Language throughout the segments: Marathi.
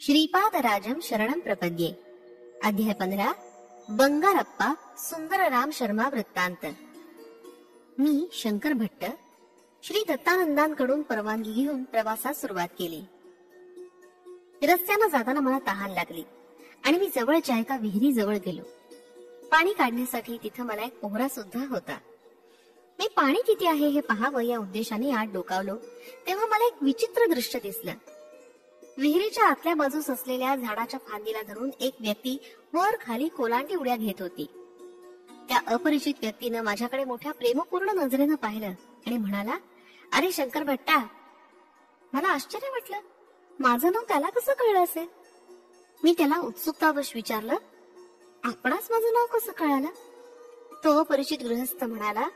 श्रीपादराजं शरणं प्रपद्ये. अध्याय 15. बंगारप्पा सुंदरराम शर्मा वृत्तांत. मी शंकर भट्ट श्री दत्तानंदांकडून परवानगी घेऊन प्रवासास सुरुवात केली. रस्त्यानं जाताना मला तहान लागली आणि मी जवळच्या एका विहिरी जवळ गेलो. पाणी काढण्यासाठी तिथं मला एक पोहरा सुद्धा होता. मी पाणी किती आहे हे पाहावं या उद्देशाने आत डोकावलो तेव्हा मला एक विचित्र दृश्य दिसलं. विहिरीच्या आतल्या बाजूस असलेल्या झाडाच्या फांदीला धरून एक व्यक्ती वर खाली कोलांटी उड्या घेत होती. त्या अपरिचित व्यक्तीनं माझ्याकडे मोठ्या प्रेमपूर्ण नजरेनं पाहिलं आणि म्हणाला, अरे शंकर भट्टा. मला आश्चर्य वाटलं, माझं नाव त्याला कसं कळलं असेल. मी त्याला उत्सुकतावश विचारलं, आपणास माझं नाव कसं कळालं. तो अपरिचित गृहस्थ म्हणाला,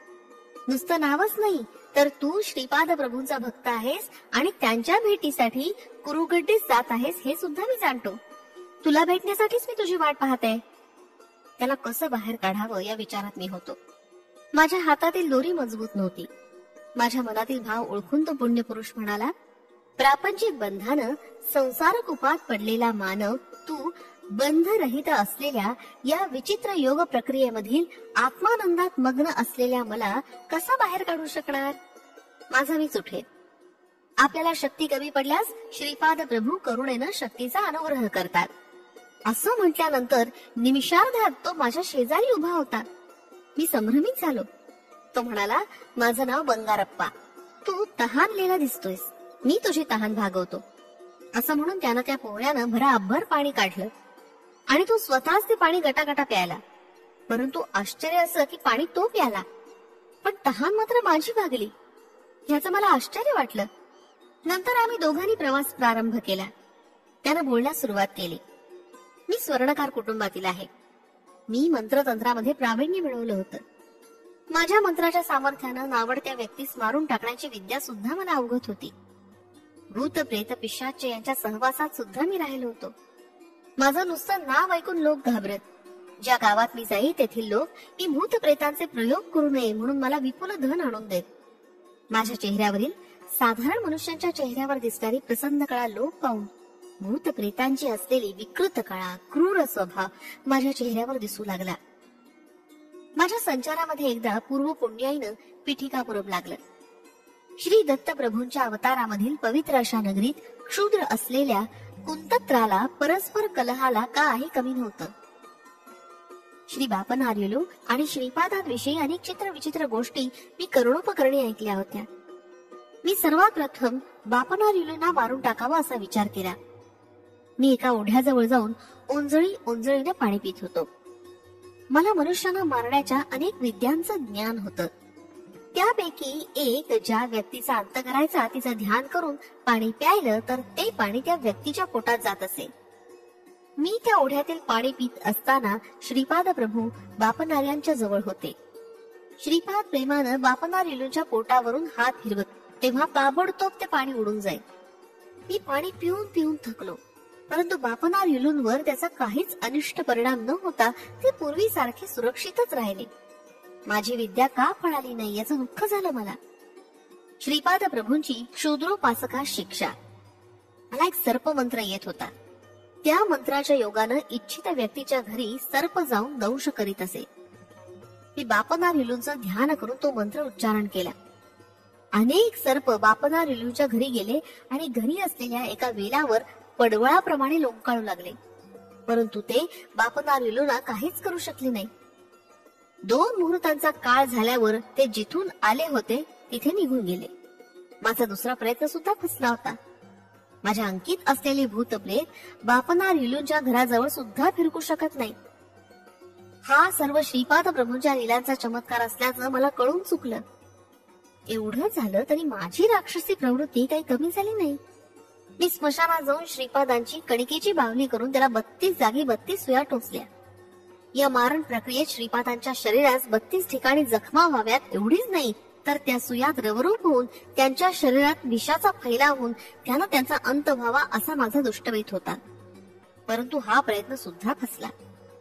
नुसतं नावच नाही तर तू श्रीपाद प्रभूंचा भक्त आहेस आणि त्यांच्या भेटीसाठी कुरुगड्डीस जात आहेस हे सुद्धा मी जाणतो. तुला भेटण्यासाठीच मी तुझी वाट पाहते. त्याला कसं बाहेर काढावं या विचारात मी होतो. माझ्या हातातील दोरी मजबूत नव्हती. माझ्या मनातील भाव ओळखून तो पुण्यपुरुष म्हणाला, प्रापंचिक बंधानं संसार कुपात पडलेला मानव तू बंधरहित असलेल्या या विचित्र योग प्रक्रियेमधील आत्मानंदात मग्न असलेल्या मला कसा बाहेर काढू शकणार. माझा मीच उठेल. आपल्याला शक्ती कमी पडल्यास श्रीपाद प्रभू करुणेनं शक्तीचा अनुग्रह करतात असं म्हटल्यानंतर निमिषार्धात तो माझ्या शेजारी उभा होता. मी संभ्रमित झालो. तो म्हणाला, माझं नाव बंगारप्पा. तू तहानलेला दिसतोयस, मी तुझी तहान भागवतो. असं म्हणून त्यानं त्या पोहऱ्यानं भराभर पाणी काढलं आणि तो स्वतःच ते पाणी गटागटा प्यायला. परंतु आश्चर्य असं की पाणी तो प्याला पण तहान मात्र माझी भागली. ह्याचं मला आश्चर्य वाटलं. नंतर आम्ही दोघांनी प्रवास प्रारंभ केला. त्यानं बोलण्यास सुरुवात केली. मी स्वर्णकार कुटुंबातील आहे. मी मंत्रतंत्रामध्ये प्रावीण्य मिळवलं होतं. माझ्या मंत्राच्या सामर्थ्यानं नावडत्या व्यक्तीस मारून टाकण्याची विद्या सुद्धा मला अवगत होती. भूत प्रेत पिशाच यांच्या सहवासात सुद्धा मी राहिलो होतो. माझं नुसतं नाव ऐकून लोक घाबरत. ज्या गावात मी जाई तेथील लोक मी भूत प्रेतांचे प्रयोग करू नये म्हणून मला विपुल धन आणून देत. माझ्या चेहऱ्यावरील साधारण मनुष्यांच्या चेहऱ्यावर दिसणारी प्रसन्न कळा लोक पाहून भूत प्रेतांची असलेली विकृत कळा, क्रूर स्वभाव माझ्या चेहऱ्यावर दिसू लागला. माझ्या संचारामध्ये एकदा पूर्व पुण्याईनं पिठिकापुरम लागलं. श्री दत्त प्रभूंच्या अवतारामधील पवित्र अशा नगरीत क्षुद्र असलेल्या कुंतत्राला परस्पर कलहाला काही कमी नव्हतं. श्री बापनार्युलू आणि श्रीपादांविषयी अनेक चित्र विचित्र गोष्टी मी करोडोपकरणी ऐकल्या होत्या. मी सर्वात प्रथम बापनार्युलूंना मारून टाकावा असा विचार केला. मी एका ओढ्याजवळ जाऊन ओंजळीने पाणी पित होतो. मला मनुष्यानं मारण्याच्या अनेक विद्यांचं ज्ञान होतं. त्यापैकी एक, ज्या व्यक्तीचा अंत करायचा तिचं ध्यान करून पाणी प्यायलं तर ते पाणी त्या व्यक्तीच्या पोटात जात असे. मी त्या ओढ्यातील पाणी पित असताना श्रीपाद प्रभू बापनार्यांच्या जवळ होते. श्रीपाद प्रेमानं बापनार्युलूंच्या पोटावरून हात फिरवत तेव्हा ताबडतोब ते पाणी उडून जाईल. मी पाणी पिऊन पिऊन थकलो परंतु बापनार्युलूंवर त्याचा काहीच अनिष्ट परिणाम न होता ते पूर्वीसारखे सुरक्षितच राहिले. माझी विद्या का फळाली नाही याचं दुःख झालं मला. श्रीपाद प्रभूंची क्षुद्रोपासका शिक्षा. मला एक सर्प मंत्र येत होता. त्या मंत्राच्या योगानं इच्छित व्यक्तीच्या घरी सर्प जाऊन दंश करीत असे. मी बापनार्युलूंचं ध्यान करून तो मंत्र उच्चारण केला. अनेक सर्प बापनार्युलूंच्या घरी गेले आणि घरी असलेल्या एका वेलावर पडवळाप्रमाणे लोंबकाळू लागले. परंतु ते बापनार्युलूंना काहीच करू शकले नाही. 2 मुहूर्तांचा काळ झाल्यावर ते जिथून आले होते तिथे निघून गेले. माझा दुसरा प्रयत्न सुद्धा फसला होता. माझ्या अंकित असलेले भूतप्रेत बापनार्युलूंच्या घराजवळ सुद्धा फिरकू शकत नाही. हा सर्व श्रीपाद प्रभूंच्या लीलांचा चमत्कार असल्याचं मला कळून चुकलं. एवढं झालं तरी माझी राक्षसी प्रवृत्ती काही कमी झाली नाही. मी स्मशानात जाऊन श्रीपादांची कणिकेची बावली करून त्याला 32 जागी 32 सुया टोचल्या. या मारण प्रक्रियेत श्रीपादांच्या शरीरास 32 ठिकाणी जखमा व्हाव्यात एवढीच नाही तर त्या सुयात रवरूप होऊन त्यांच्या शरीरात विषाचा फैलाव होऊन त्यानं त्यांचा अंत व्हावा असा माझा दुष्टवेध होता. परंतु हा प्रयत्न सुद्धा फसला.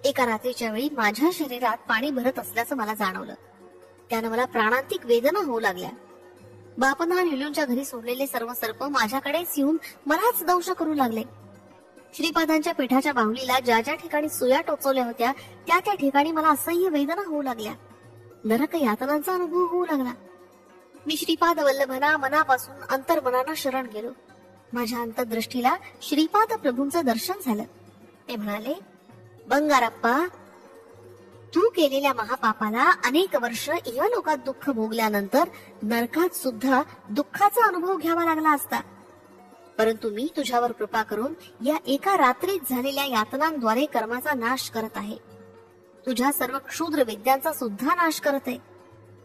एका रात्रीच्या वेळी माझ्या शरीरात पाणी भरत असल्याचं मला जाणवलं. त्यानं मला प्राणांतिक वेदना होऊ लागल्या. बापनार्युलूंच्या घरी सोडलेले सर्व सर्प माझ्याकडेच येऊन मलाच दंश करू लागले. श्रीपादांच्या पिठाच्या बाहुलीला ज्या ज्या ठिकाणी सुया टोचवल्या होत्या त्या त्या ठिकाणी मला असह्य वेदना होऊ लागल्या. नरक यातनांचा अनुभव होऊ लागला. मी श्रीपाद वल्लभांना मनापासून अंतर्मनानं शरण गेलो. माझ्या अंतर्दृष्टीला श्रीपाद प्रभूंचं दर्शन झालं. ते म्हणाले, बंगारप्पा, तू केलेल्या महापापाला अनेक वर्ष इहलोकात दुःख भोगल्यानंतर नरकात सुद्धा दुःखाचा अनुभव घ्यावा लागला असता. परंतु मी तुझ्यावर कृपा करून या एका रात्रीत झालेल्या यातनांद्वारे कर्माचा नाश करत आहे. तुझ्या सर्व क्षुद्र विद्यांचा सुद्धा नाश करत आहे.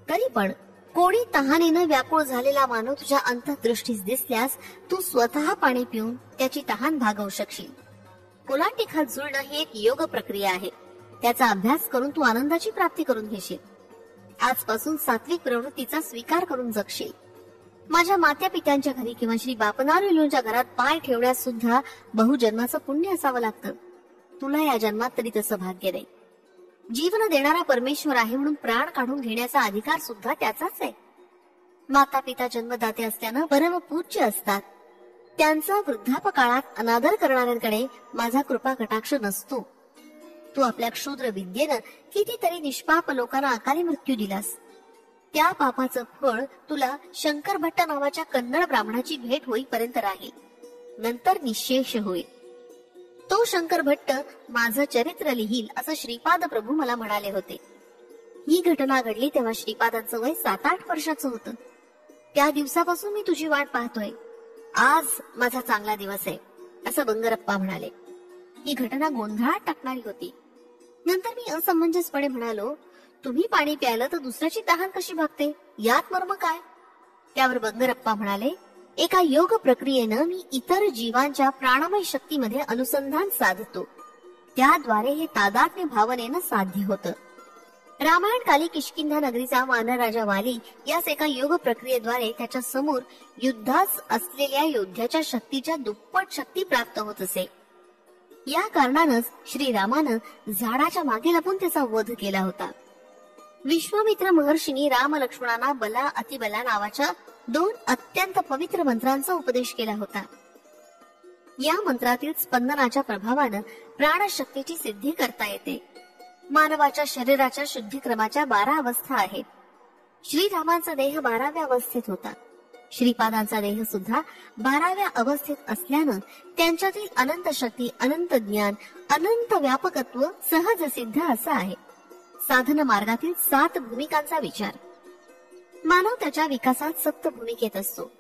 तरी पण कोणी तहानेनं व्याकुळ झालेला मानव तुझ्या अंतर्दृष्टीस दिसल्यास तू स्वतः पाणी पिऊन त्याची तहान भागवू शकशील. कोलांटिखात जुळणं ही एक योग प्रक्रिया आहे. त्याचा अभ्यास करून तू आनंदाची प्राप्ती करून घेशील. आजपासून सात्विक प्रवृत्तीचा स्वीकार करून जगशील. माझ्या मात्या पित्यांच्या घरी किंवा श्री बापनारुलूंच्या घरात पाय ठेवण्यास सुद्धा बहुजन्माचं पुण्य असावं लागतं. तुला या जन्मात तरी तसं भाग्य नाही. जीवन देणारा परमेश्वर आहे म्हणून प्राण काढून घेण्याचा अधिकार सुद्धा त्याचाच आहे. माता पिता जन्मदाते असल्यानं परम पूज्य असतात. त्यांचा वृद्धापकाळात अनादर करणाऱ्यांकडे माझा कृपा कटाक्ष नसतो. तू आपल्या क्षुद्र विद्येनं कितीतरी निष्पाप लोकांना अकाली मृत्यू दिलास. त्या पापाचं फळ तुला शंकर भट्ट नावाच्या कन्नड ब्राह्मणाची भेट होईपर्यंत राहील. नंतर निशेष होईल. तो शंकर भट्ट माझं चरित्र लिहील असं श्रीपाद प्रभू मला म्हणाले होते. ही घटना घडली तेव्हा श्रीपादांचं वय 7-8 वर्षाचं होतं. त्या दिवसापासून मी तुझी वाट पाहतोय. आज माझा चांगला दिवस आहे असं बंगारप्पा म्हणाले. ही घटना गोंधळात टाकणारी होती. नंतर मी असमंजसपणे म्हणालो, तुम्ही पाणी प्यायलं तर दुसऱ्याची तहान कशी भागते, यात मर्म काय? त्यावर बंगारप्पा म्हणाले, एका योग प्रक्रियेनं मी इतर जीवांच्या प्राणमय शक्तीमध्ये अनुसंधान साधतो. त्याद्वारे हे तादात्म्य भावनेनं साध्य होतं. रामायण काली किष्किंधा नगरीचा वानरराजा वाली यास एका योग प्रक्रियेद्वारे त्याच्या समोर युद्धास असलेल्या योद्ध्याच्या शक्तीच्या दुप्पट शक्ती प्राप्त होत असे. या कारणानंच श्रीरामानं झाडाच्या मागे लपून त्याचा वध केला होता. विश्वामित्र महर्षींनी राम लक्ष्मणांना बला अतिबला नावाच्या 2 अत्यंत पवित्र मंत्रांचा उपदेश केला होता. या मंत्रातील स्पंदनाच्या प्रभावानं प्राणशक्तीची सिद्धी करता येते. मानवाच्या शरीराच्या शुद्धीक्रमाच्या 12 अवस्था आहेत. श्रीरामांचा देह 12व्या अवस्थेत होता. श्रीपादांचा देह सुद्धा 12व्या अवस्थेत असल्यानं त्यांच्यातील अनंत शक्ती, अनंत ज्ञान, अनंत व्यापकत्व सहज सिद्ध असं आहे. साधन मार्गातील 7 भूमिकांचा विचार. मानव त्याच्या विकासात सप्त भूमिकेत असतो.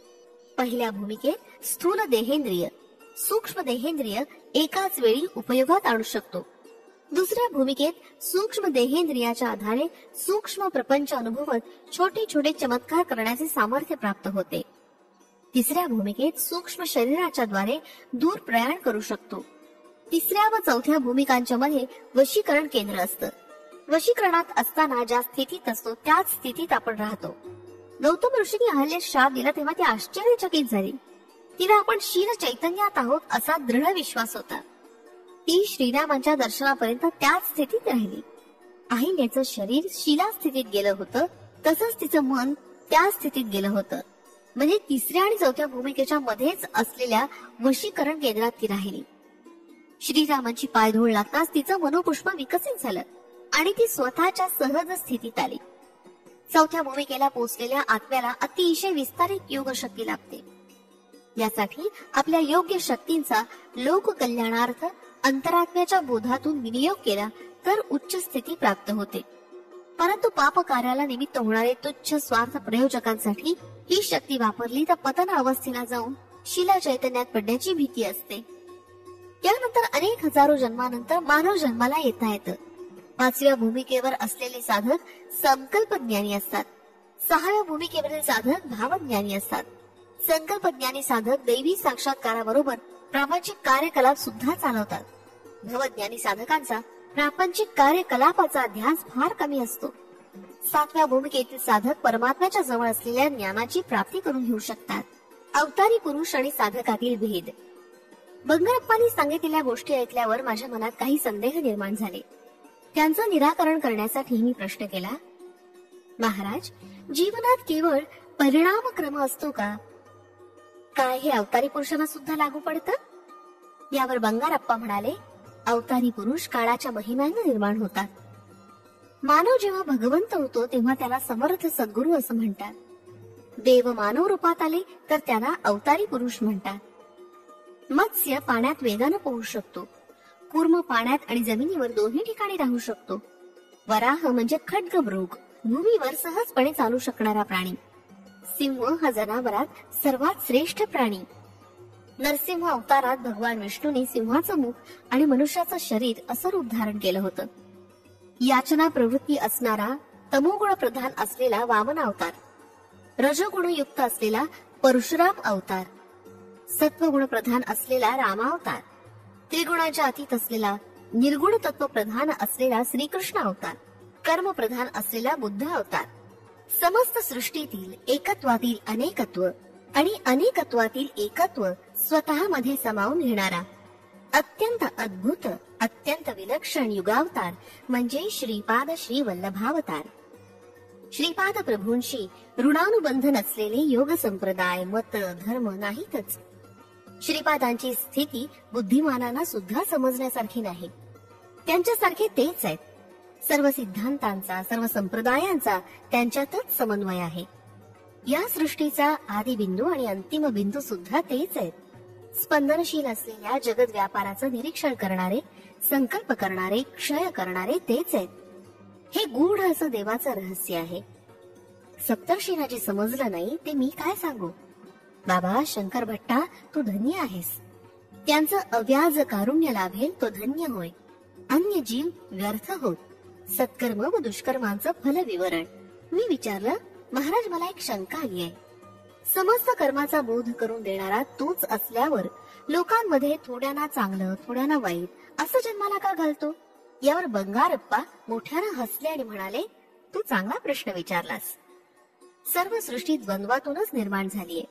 पहिल्या भूमिकेत स्थूल देहेंद्रिय, सूक्ष्म देहेंद्रिय एकाच वेळी उपयोगात आणू शकतो. दुसऱ्या भूमिकेत सूक्ष्म देहेंद्रियाच्या आधारे सूक्ष्म प्रपंच अनुभवत छोटे छोटे चमत्कार करण्याचे सामर्थ्य प्राप्त होते. तिसऱ्या भूमिकेत सूक्ष्म शरीराच्या द्वारे दूर प्रयाण करू शकतो. तिसऱ्या व चौथ्या भूमिकांच्या मध्ये वशीकरण केंद्र असतं. वशीकरणात असताना ज्या स्थितीत असतो त्याच स्थितीत आपण राहतो. गौतम ऋषींनी अहल्येस शाप दिला तेव्हा ती आश्चर्यचकित झाली. तिला आपण शील चैतन्यात आहोत असा दृढ विश्वास होता. ती श्रीरामांच्या दर्शनापर्यंत त्याच स्थितीत राहिली. अहिल्याचं शरीर शिला स्थितीत गेलं होतं, तसंच तिचं मन त्या स्थितीत गेलं होतं. म्हणजे तिसऱ्या आणि चौथ्या भूमिकेच्या मध्येच असलेल्या वशीकरण केंद्रात ती राहिली. श्रीरामांची पायधूळ लागताच तिचं मनोपुष्प विकसित झालं आणि ती स्वतःच्या सहज स्थितीत आली. चौथ्या भूमिकेला पोहोचलेल्या आत्म्याला अतिशय विस्तारित योग शक्ती लाभते. यासाठी आपल्या योग्य शक्तींचा लोककल्याणार्थ अंतरात्म्याच्या बोधातून विनियोग केला तर उच्च स्थिती प्राप्त होते. परंतु पाप कार्याला निमित्त होणारे तुच्छ स्वार्थ प्रयोजकांसाठी ही शक्ती वापरली तर पतन अवस्थेला जाऊन शिला चैतन्यात पडण्याची भीती असते. त्यानंतर अनेक हजारो जन्मानंतर मानव जन्माला येता येतं. 5व्या भूमिकेवर असलेले साधक संकल्प ज्ञानी असतात. 6व्या भूमिकेवरील साधक भावज्ञानी असतात. संकल्प ज्ञानी साधक दैवी साक्षात्काराबरोबर प्रापंचिक कार्यकलाप सुद्धा चालवतात. भवज्ञानी साधकांचा प्रापंचिक कार्यकलापाचा ध्यास फार कमी असतो. 7व्या भूमिकेतील साधक परमात्म्याच्या जवळ असलेल्या ज्ञानाची प्राप्ती करून घेऊ शकतात. अवतारी पुरुष आणि साधकातील भेद. बंगारप्पांनी सांगितलेल्या गोष्टी ऐकल्यावर माझ्या मनात काही संदेह निर्माण झाले. त्यांचं निराकरण करण्यासाठी मी प्रश्न केला, महाराज, जीवनात केवळ परिणाम क्रम असतो का? काय हे अवतारी पुरुषांना सुद्धा लागू पडतं? यावर बंगारप्पा म्हणाले, अवतारी पुरुष काळाच्या महिम्यानं निर्माण होतात. मानव जेव्हा भगवंत होतो तेव्हा त्याला समर्थ सद्गुरू असं म्हणतात. देव मानव रूपात आले तर त्याला अवतारी पुरुष म्हणतात. मत्स्य पाण्यात वेगानं पोहू शकतो. कूर्म पाण्यात आणि जमिनीवर दोन्ही ठिकाणी राहू शकतो. वराह म्हणजे खड्ग मृग, भूमीवर सहजपणे चालू शकणारा प्राणी. सिंह हा जनावरात सर्वात श्रेष्ठ प्राणी. नरसिंह अवतारात भगवान विष्णूने सिंहाचं मुख आणि मनुष्याचं शरीर असं रूप धारण केलं होतं. याचना प्रवृत्ती असणारा तमोगुण प्रधान असलेला वामन अवतार, रजोगुणयुक्त असलेला परशुराम अवतार, सत्वगुण प्रधान असलेला रामावतार, त्रिगुणाच्या अतीत असलेला निर्गुण तत्व प्रधान असलेला श्रीकृष्ण अवतार, कर्म प्रधान असलेला बुद्ध अवतार, समस्त सृष्टीतील एकत्वातील अनेकत्व आणि अनेकत्वातील एकत्व स्वतःमध्ये सामावून घेणारा अत्यंत अद्भुत, अत्यंत विलक्षण युगावतार म्हणजे श्रीपाद श्री वल्लभावतार. श्रीपाद प्रभूंशी ऋणानुबंध नसलेले योग संप्रदाय, मत, धर्म नाहीतच. श्रीपादांची स्थिती बुद्धिमानांना सुद्धा समजण्यासारखी नाही. त्यांच्यासारखे तेच आहेत. सर्व सिद्धांतांचा, सर्व संप्रदायांचा त्यांच्यातच समन्वय आहे. या सृष्टीचा आदी बिंदू आणि अंतिम बिंदू सुद्धा तेच आहेत. स्पंदनशील असलेल्या जगत व्यापाराचं निरीक्षण करणारे, संकल्प करणारे, क्षय करणारे तेच आहेत. हे गूढ असं देवाचं रहस्य आहे. सप्तर्षींना जे समजलं नाही ते मी काय सांगू. बाबा शंकर भट्टा, तू धन्य आहेस. त्यांचं अव्याज कारुण्य लाभेल तो धन्य होय. अन्य जीव व्यर्थ होत. सत्कर्म व दुष्कर्मांचं फल विवरण. मी विचारलं, महाराज मला एक शंका आली आहे. समस्त कर्माचा बोध करून देणारा तूच असल्यावर लोकांमध्ये थोड्यांना चांगलं, थोड्यांना वाईट असं जन्माला का घालतो. यावर बंगारप्पा मोठ्यानं हसले आणि म्हणाले, तू चांगला प्रश्न विचारलास. सर्व सृष्टी द्वंद्वातूनच निर्माण झालीये.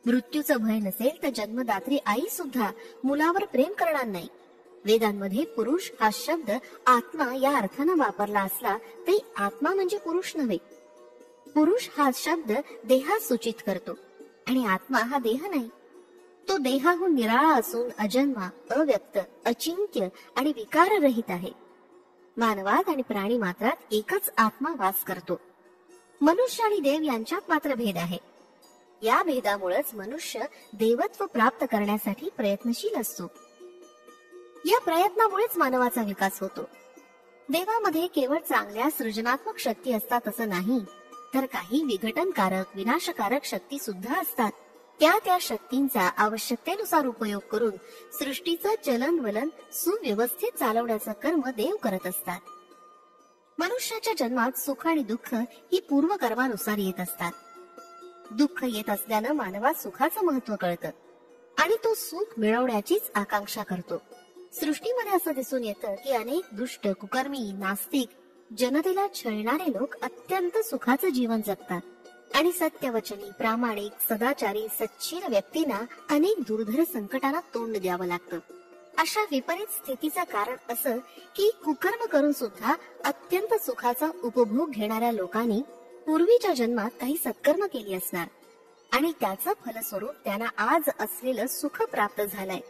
मृत्यूचं भय नसेल तर जन्मदात्री आई सुद्धा मुलावर प्रेम करणार नाही. वेदांमध्ये पुरुष हा शब्द आत्मा या अर्थानं वापरला असला तरी आत्मा म्हणजे पुरुष नव्हे. पुरुष हा शब्द देहास सूचित करतो आणि आत्मा हा देह नाही. तो देहाहून निराळा असून अजन्मा, अव्यक्त, अचिंत्य आणि विकाररहित आहे. मानवात आणि प्राणी मात्रात एकच आत्मा वास करतो. मनुष्य आणि देव यांच्यात मात्र भेद आहे. या भेदामुळेच मनुष्य देवत्व प्राप्त करण्यासाठी प्रयत्नशील असतो. या प्रयत्नामुळेच मानवाचा विकास होतो. देवामध्ये केवळ चांगल्या सृजनात्मक शक्ती असतात असं नाही, तर काही विघटनकारक, विनाशकारक शक्ती सुद्धा असतात. त्या शक्तींचा आवश्यकतेनुसार उपयोग करून सृष्टीचं चलनवलन सुव्यवस्थित चालवण्याचं कर्म देव करत असतात. मनुष्याच्या जन्मात सुख आणि दुःख ही पूर्वकर्मानुसार येत असतात. दुःख येत असल्यानं मानवात सुखाचं महत्व कळतं आणि तो सुख मिळवण्याचीच आकांक्षा करतो. सृष्टीमध्ये असं दिसून येतं की अनेक दुष्ट, कुकर्मी, नास्तिक, जनतेला छळणारे लोक अत्यंत सुखाचं जीवन जगतात आणि सत्यवचनी, प्रामाणिक, सदाचारी, सच्शील व्यक्तींना अनेक दुर्धर संकटांना तोंड द्यावं लागतं. अशा विपरीत स्थितीचं कारण असं की कुकर्म करून सुद्धा अत्यंत सुखाचा उपभोग घेणाऱ्या लोकांनी पूर्वीच्या जन्मात काही सत्कर्म केली असणार आणि त्याचं फलस्वरूप त्यांना आज असलेलं सुख प्राप्त झालंय.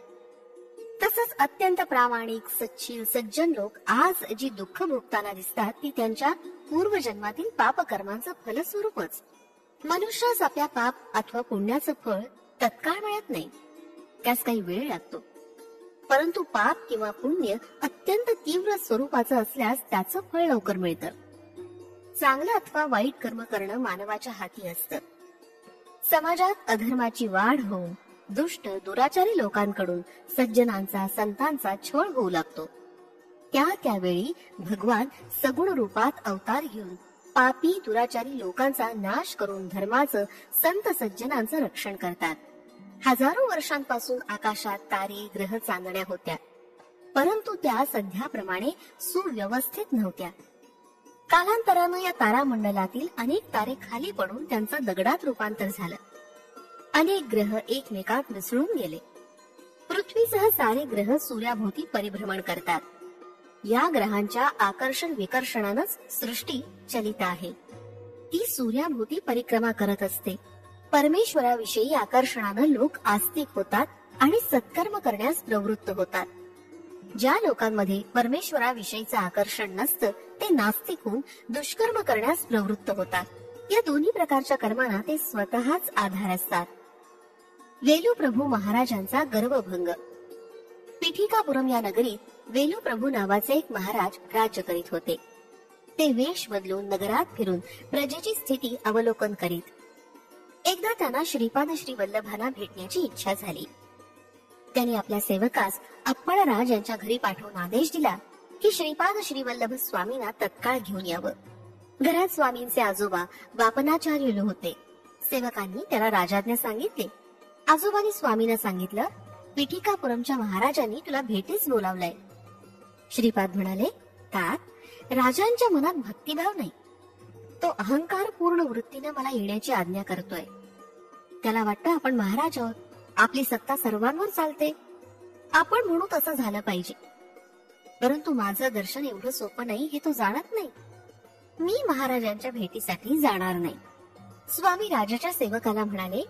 तसंच अत्यंत प्रामाणिक, सच्शील, सज्जन लोक आज जी दुःख भोगताना दिसतात ती त्यांच्या पूर्वजन्मातील पापकर्मांचं फलस्वरूपच. मनुष्यास आपल्या पाप अथवा पुण्याचं फळ तत्काळ मिळत नाही, त्यास काही वेळ लागतो. परंतु पाप किंवा पुण्य अत्यंत तीव्र स्वरूपाचं असल्यास त्याचं फळ लवकर मिळतं. चांगलं अथवा वाईट कर्म करणं मानवाच्या हाती असतं. समाजात अधर्माची वाढ होऊन दुष्ट, दुराचारी लोकांकडून सज्जनांचा, संतांचा छळ होऊ लागतो. त्यावेळी भगवान सगुण रूपात अवतार घेऊन पापी, दुराचारी लोकांचा नाश करून धर्माचं, संत सज्जनांचं रक्षण करतात. हजारो वर्षांपासून आकाशात तारे, ग्रह चांदण्या होत्या, परंतु त्या सध्याप्रमाणे सुव्यवस्थित नव्हत्या. कालांतरानं या तारामंडलातील अनेक तारे खाली पडून त्यांचं दगडात रूपांतर झालं. अनेक ग्रह एकमेकात मिसळून गेले. पृथ्वीसह सारे ग्रह सूर्याभोवती परिभ्रमण करतात. या ग्रहांच्या आकर्षण विकर्षणानंच सृष्टी चलित आहे. ती सूर्याभोवती परिक्रमा करत असते. परमेश्वराविषयी आकर्षणानं लोक आस्तिक होतात आणि सत्कर्म करण्यास प्रवृत्त होतात. ज्या लोकांमध्ये परमेश्वराविषयीचं आकर्षण नसतं ते नास्तिक होऊन दुष्कर्म करण्यास प्रवृत्त होतात. या दोन्ही प्रकारच्या कर्मांना ते स्वतःच आधार असतात. वेलू प्रभू महाराजांचा गर्वभंग. पिठिकापुरम या नगरीत वेलू प्रभू नावाचे एक महाराज राज्य करीत होते. ते वेश बदलून नगरात फिरून प्रजेची स्थिती अवलोकन करीत. एकदा त्यांना श्रीपाद श्री वल्लभांना भेटण्याची इच्छा झाली. त्यांनी आपल्या सेवकास अप्पळराज यांच्या घरी पाठवून आदेश दिला की श्रीपाद श्री वल्लभ स्वामींना तत्काळ घेऊन यावं. घरात स्वामींचे आजोबा बापनाचार्य होते. सेवकांनी त्याला राजाज्ञा सांगितले. आजोबांनी स्वामींना सांगितलं, पिठिकापुरमच्या महाराजांनी तुला भेटीस बोलावलंय. श्रीपाद म्हणाले, तात, राजांच्या मनात भक्तिभाव नाही. तो अहंकार पूर्ण वृत्तीने मला येण्याची आज्ञा करतोय. त्याला वाटतं आपण महाराज आहोत, आपली सत्ता सर्वांवर चालते, आपण म्हणू तसं झालं पाहिजे. परंतु माझं दर्शन एवढं सोपं नाही हे तो जाणत नाही. मी महाराजांच्या भेटीसाठी जाणार नाही. स्वामी राजाच्या सेवकाला म्हणाले,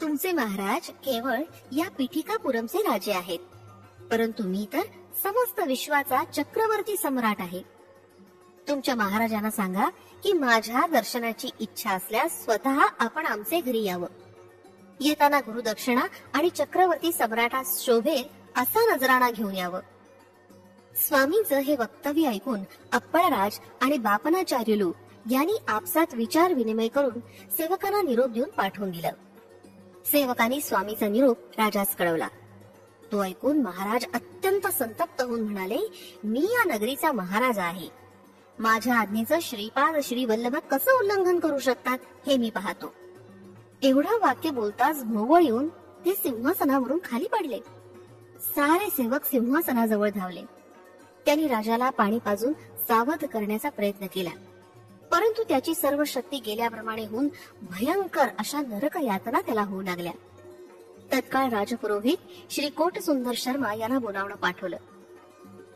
तुमचे महाराज केवळ या पिठिकापुरमचे राजे आहेत, परंतु मी तर समस्त विश्वाचा चक्रवर्ती सम्राट आहे. तुमच्या महाराजांना सांगा की माझ्या दर्शनाची इच्छा असल्यास स्वतः आपण आमचे घरी यावं. येताना गुरुदक्षिणा आणि चक्रवर्ती सम्राटास शोभेल असा नजराणा घेऊन यावं. स्वामींचं हे वक्तव्य ऐकून अप्पळराज आणि बापनाचार्युलू यांनी आपसात विचार विनिमय करून सेवकांना निरोप देऊन पाठवून दिलं. सेवकांनी स्वामीचा निरोप राजास कळवला. तो ऐकून महाराज अत्यंत संतप्त होऊन म्हणाले, मी या नगरीचा महाराज आहे. माझ्या आज्ञेचं श्रीपाद श्री वल्लभ कसं उल्लंघन करू शकतात हे मी पाहतो. एवढं वाक्य बोलताच भोवळ येऊन ते सिंहासनावरून खाली पडले. सारे सेवक सिंहासनाजवळ धावले. त्यांनी राजाला पाणी पाजून सावध करण्याचा प्रयत्न केला, परंतु त्याची सर्व शक्ती गेल्याप्रमाणे होऊन भयंकर अशा नरक यातना त्याला होऊ लागल्या. तत्काळ राजपुरोहित श्री कोट सुंदर शर्मा यांना बोलावणं पाठवलं.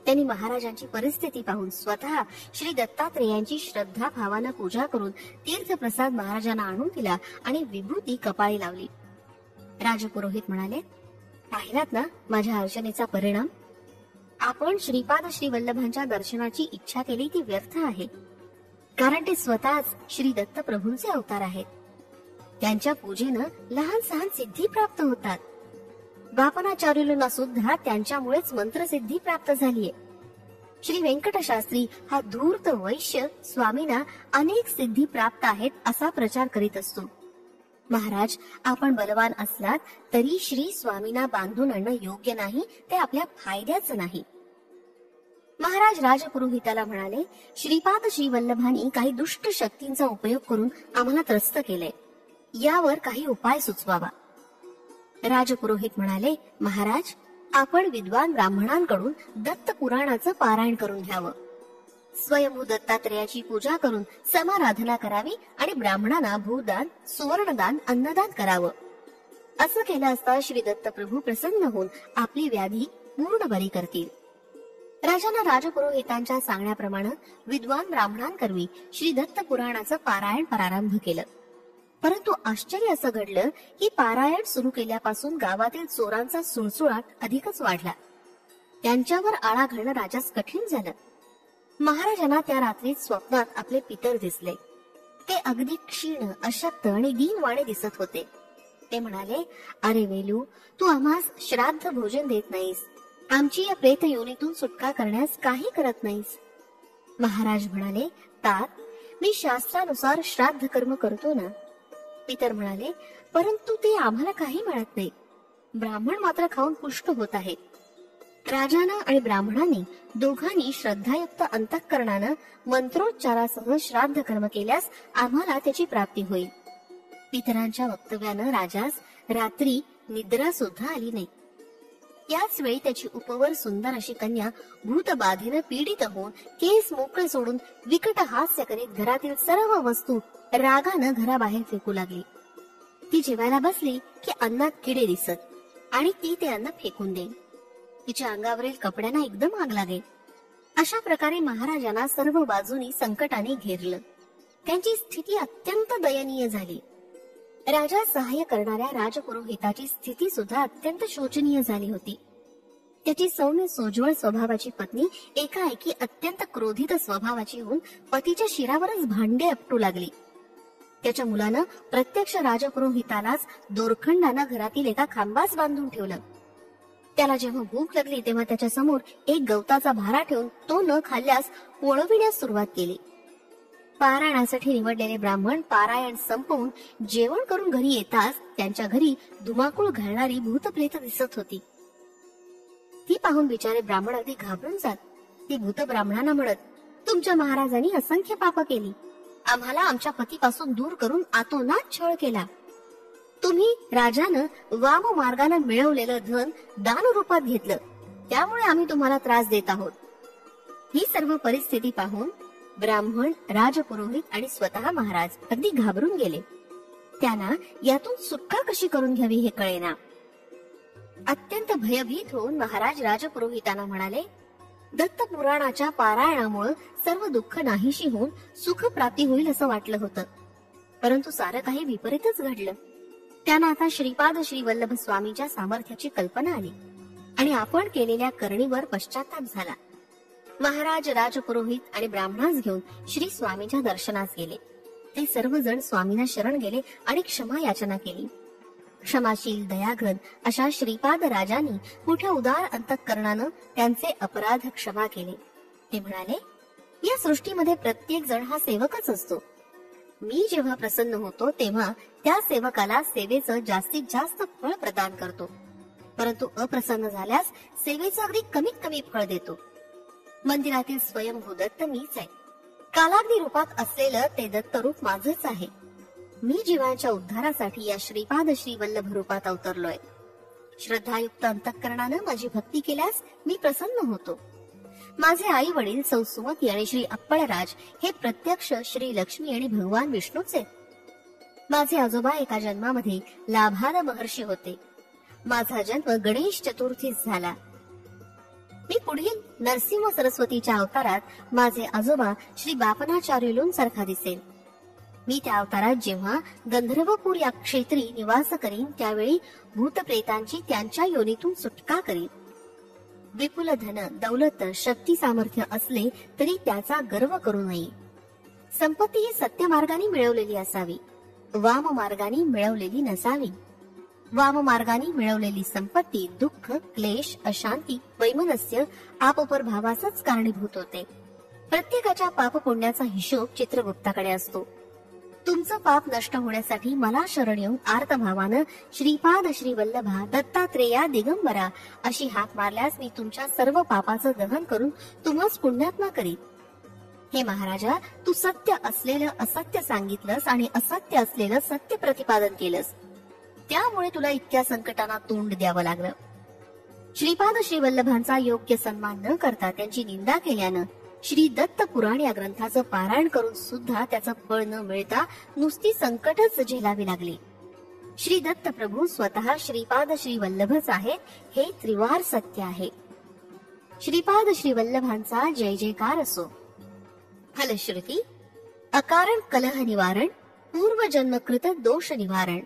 त्यांनी महाराजांची परिस्थिती पाहून स्वतः श्री दत्तात्रेयांची श्रद्धा भावानं पूजा करून तीर्थप्रसाद महाराजांना आणून दिला आणि विभूती कपाळी लावली. राजपुरोहित म्हणाले, पाहिलात ना माझ्या अर्चनेचा परिणाम. आपण श्रीपाद श्री वल्लभांच्या दर्शनाची इच्छा केली ती व्यर्थ आहे, कारण ते स्वतःच श्री दत्त प्रभूंचे अवतार आहेत. त्यांच्या पूजेनं लहान सहान सिद्धी प्राप्त होतात. बापनाचार्युलूंना सुद्धा त्यांच्यामुळेच मंत्रसिद्धी प्राप्त झालीये. श्री व्यंकटशास्त्री हा धूर्त वैश्य स्वामींना अनेक सिद्धी प्राप्त आहेत असा प्रचार करीत असतो. महाराज, आपण बलवान असलात तरी श्री स्वामींना बांधून आणणं योग्य नाही, ते आपल्या फायद्याचं नाही. महाराज राजपुरोहिताला म्हणाले, श्रीपाद श्री वल्लभांनी काही दुष्ट शक्तींचा उपयोग करून आम्हाला त्रस्त केले, यावर काही उपाय सुचवावा. राजपुरोहित म्हणाले, महाराज, आपण विद्वान ब्राह्मणांकडून दत्त पुराणाचं पारायण करून घ्यावं. स्वयंभू दत्तात्रेयाची पूजा करून समाराधना करावी आणि ब्राह्मणांना भूदान, सुवर्णदान, अन्नदान करावं. असं केलं असता श्री दत्त प्रभू प्रसन्न होऊन आपली व्याधी पूर्ण बरी करतील. राजांना राजपुरोहितांच्या सांगण्याप्रमाणे विद्वान ब्राह्मणांकरवी श्री दत्त पुराणाचं पारायण प्रारंभ केलं. परंतु आश्चर्य असं घडलं की पारायण सुरू केल्यापासून गावातील चोरांचा सुळसुळाट अधिकच वाढला. त्यांच्यावर आळा घालणं राजास कठीण झालं. महाराजांना त्या रात्रीत स्वप्नात आपले पितर दिसले. ते अगदी क्षीण, अशक्त आणि दीनवाणे दिसत होते. ते म्हणाले, अरे वेलू, तू आम्हास श्राद्ध भोजन देत नाहीस, आमची या प्रेत योनीतून सुटका करण्यास काही करत नाहीस. महाराज म्हणाले, तात, मी शास्त्रानुसार श्राद्ध कर्म करतो ना. पितर म्हणाले, परंतु ते आम्हाला काही मिळत नाही. ब्राह्मण मात्र खाऊन पुष्ट होत आहेत. राजानं आणि ब्राह्मणांनी दोघांनी श्रद्धायुक्त अंतःकरणानं मंत्रोच्चारासह श्राद्ध कर्म केल्यास आम्हाला त्याची प्राप्ती होईल. पितरांच्या वक्तव्यानं राजास रात्री निद्रा सुद्धा आली नाही. याच वेळी त्याची उपवर सुंदर अशी कन्या भूतबाधेनं पीडित होऊन केस मोकळे सोडून विकट हास्य करीत घरातील सर्व वस्तू रागानं घराबाहेर फेकू लागली. ती जेवायला बसली की अन्नात किडे दिसत आणि ती ते अन्न फेकून देईल. तिच्या अंगावरील कपड्यांना एकदम आग लागे. अशा प्रकारे महाराजांना सर्व बाजूनी संकटाने घेरलं. त्यांची स्थिती अत्यंत दयनीय झाली. राजा सहाय्य करणाऱ्या राजपुरोहिताची स्थिती सुद्धा अत्यंत शोचनीय झाली होती. त्याची सौम्य सोज्वळ स्वभावाची पत्नी एकाएकी अत्यंत क्रोधित स्वभावाची होऊन पतीच्या शिरावरच भांडे आपटू लागली. त्याच्या मुलानं प्रत्यक्ष राजपुरोहितालाच दोरखंडानं घरातील एका खांबास बांधून ठेवलं. त्याला जेव्हा भूक लागली तेव्हा त्याच्या समोर एक गवताचा भारा ठेवून तो न खाल्ल्यास वळविण्यास सुरुवात केली. पारायणासाठी निवडलेले ब्राह्मण पारायण संपवून जेवण करून घरी येताच त्यांच्या घरी धुमाकूळ घालणारी भूतप्रेत दिसत होती. ती पाहून बिचारे ब्राह्मण अगदी घाबरून जात. ती भूत ब्राह्मणांना म्हणत, तुमच्या महाराजांनी असंख्य पाप केली. आम्हाला आमच्या पतीपासून दूर करून आतोनात छळ केला. तुम्ही राजानं वाम मार्गाने मिळवलेलं धन दान रूपात घेतलं, त्यामुळे आम्ही तुम्हाला त्रास देत आहोत. ही सर्व परिस्थिती पाहून ब्राह्मण, राजपुरोहित आणि स्वतः महाराज अगदी घाबरून गेले. त्यांना यातून सुटका कशी करून घ्यावी हे कळेना. अत्यंत भयभीत होऊन महाराज राजपुरोहितांना म्हणाले, दत्त पुराणाच्या पारायणामुळे सर्व दुःख नाहीशी होऊन सुख प्राप्ती होईल असं वाटलं होतं, परंतु सारं काही विपरीतच घडलं. त्यांना आता श्रीपाद श्री वल्लभ स्वामींच्या सामर्थ्याची कल्पना आली आणि आपण केलेल्या करणीवर पश्चाताप झाला. महाराज राजपुरोहित आणि ब्राह्मणास घेऊन श्री स्वामींच्या दर्शनास गेले. ते सर्वजण स्वामींना शरण गेले आणि क्षमा याचना केली. क्षमाशील दयाघन अशा श्रीपाद राजांनी मोठ्या उदार अंतःकरणानं त्यांचे अपराध क्षमा केले. ते म्हणाले, या सृष्टीमध्ये प्रत्येक जण हा सेवकच असतो. मी जेव्हा प्रसन्न होतो तेव्हा त्या सेवकाला सेवेचं जास्तीत जास्त फळ प्रदान करतो, परंतु अप्रसन्न झाल्यास सेवेचं अगदी कमीत कमी फळ देतो. मंदिरातील स्वयंभू दत्त मीच आहे. कालाग्नी रूपात असलेलं ते दत्त रूप माझंच आहे. मी जीवांच्या उद्धारासाठी या श्रीपाद श्री वल्लभ रूपात अवतरलोय. श्रद्धायुक्त अंतःकरणानं माझी भक्ती केल्यास मी प्रसन्न होतो. माझे आई वडील सौ सुमती आणि श्री अप्पळराज हे प्रत्यक्ष श्री लक्ष्मी आणि भगवान विष्णूचे. माझे आजोबा एका जन्मामध्ये लाभाद महर्षी होते. माझा जन्म गणेश चतुर्थीस झाला. मी पुढील नरसिंह सरस्वतीच्या अवतारात माझे आजोबा श्री बापनाचार्य सारखा दिसेल. मी त्या अवतारात जेव्हा गंधर्वपूर या क्षेत्री निवास करीन त्यावेळी भूतप्रेतांची त्यांच्या योनीतून सुटका करीन. विपुल धन, दौलत, शक्ती, सामर्थ्य असले तरी त्याचा गर्व करू नये. संपत्ती ही सत्य मार्गाने मिळवलेली असावी, वाम मार्गाने मिळवलेली नसावी. वाम मार्गाने मिळवलेली संपत्ती दुःख, क्लेश, अशांती, वैमनस्य, आपपर भावासच कारणीभूत होते. प्रत्येकाच्या पाप पुण्याचा हिशोब चित्रगुप्ताकडे असतो. तुमचं पाप नष्ट होण्यासाठी मला शरण येऊन आर्तभावानं श्रीपाद श्री वल्लभा दत्तात्रेया दिगंबरा अशी हाक मारल्यास मी तुमच्या सर्व पापाचं दहन करून तुम्हास पुण्यात्मा करीन. हे महाराजा, तू सत्य असलेलं असत्य सांगितलंस आणि असत्य असलेलं सत्य प्रतिपादन केलंस, त्यामुळे तुला इतक्या संकटांना तोंड द्यावं लागलं. श्रीपाद श्री वल्लभांचा योग्य सन्मान न करता त्यांची निंदा केल्यानं श्री दत्त पुराण या ग्रंथाचं पारायण करून सुद्धा त्याचं फळ न मिळता नुसती संकटच झेलावी लागली. श्री दत्त प्रभू स्वतः श्रीपाद श्री वल्लभच आहेत हे त्रिवार सत्य आहे. श्रीपाद श्री वल्लभांचा जय जयकार असो. फलश्रुती, अकारण कलह निवारण, पूर्वजन्मकृत दोष निवारण.